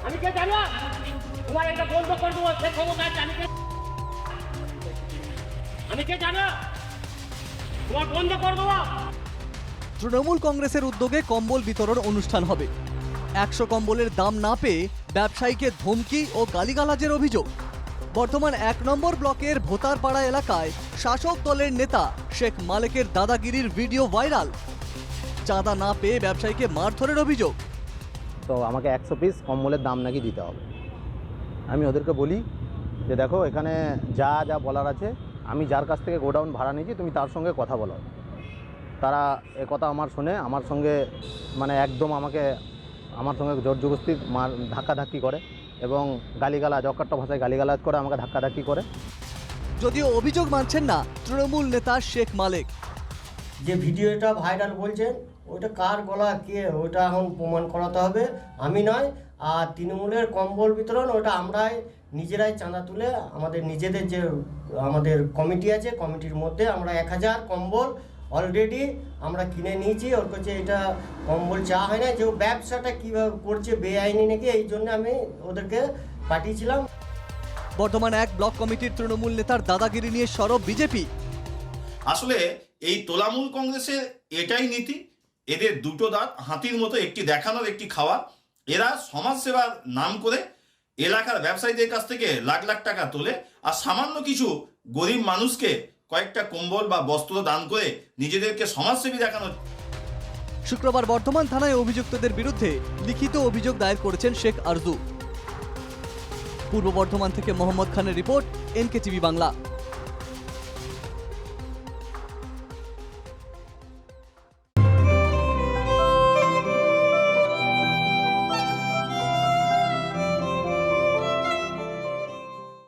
আমি কে জানো? তোমার এটা বন্ধ করে দেবো, সে ক্ষমতা আছে। আমি কে জানো? তোমার বন্ধ করে দেবো। তৃণমূল কংগ্রেসের উদ্যোগে কম্বল বিতরণ অনুষ্ঠান হবে। 100 কম্বলের দাম না পেয়ে ব্যবসায়ীকে ধমকি ও গালিগালাজের অভিযোগ। বর্তমান 1 নম্বর ব্লকের ভোতারপাড়া এলাকায় শাসক দলের নেতা শেখ মালেকের দাদাগিরির ভিডিও ভাইরাল। চাঁদা না পেয়ে ব্যবসায়ীকে মারধরের অভিযোগ। তো আমাকে 100 পিস কম্বলের দাম নাকি দিতে হবে। আমি ওদেরকে বলি যে দেখো, এখানে যা যা বলার আছে, আমি যার কাছ থেকে গোডাউন ভাড়া নিয়েছি তুমি তার সঙ্গে কথা বলো। তারা কথা আমার শুনে আমার সঙ্গে মানে একদম আমার সঙ্গে জোর জবরদস্তি ধাক্কাধাক্কি করে এবং গালিগালাজ, অকাট্য ভাষায় গালিগালাজ করে, আমাকে ধাক্কাধাক্কি করে। যদিও অভিযোগ মানছেন না তৃণমূল নেতা শেখ মালেক। যে ভিডিওটা ভাইরাল বলছেন ওইটা কার গলা, কে, ওইটা এখন প্রমাণ করাতে হবে, আমি নয়। আর তৃণমূলের কম্বল বিতরণ ওটা আমরাই নিজেরাই চাঁদা তুলে আমাদের নিজেদের যে আমাদের কমিটি আছে, কমিটির মধ্যে আমরা 1000 কম্বল অলরেডি আমরা কিনে নিয়েছি। ওর কাছে এটা কম্বল চাওয়া হয় না, যে ও ব্যবসাটা কীভাবে করছে বেআইনি নাকি, এই জন্য আমি ওদেরকে পাঠিয়েছিলাম। বর্তমান 1 ব্লক কমিটির তৃণমূল নেতার দাদাগিরি নিয়ে সরব বিজেপি। আসলে এই তোলামূল কংগ্রেসের এটাই নীতি, এদের দুটো দাঁত হাতির মতো, একটি দেখানোর একটি খাওয়া। এরা সমাজসেবার নাম করে এলাকার ব্যবসায়ীদের কাছ থেকে লাখ লাখ টাকা তোলে আর সামান্য কিছু গরিব মানুষকে কয়েকটা কম্বল বা বস্ত্র দান করে নিজেদেরকে সমাজসেবী দেখানো। শুক্রবার বর্ধমান থানায় অভিযুক্তদের বিরুদ্ধে লিখিত অভিযোগ দায়ের করেছেন শেখ আরজু। পূর্ব বর্ধমান থেকে মোহাম্মদ খানের রিপোর্ট, NK TV বাংলা।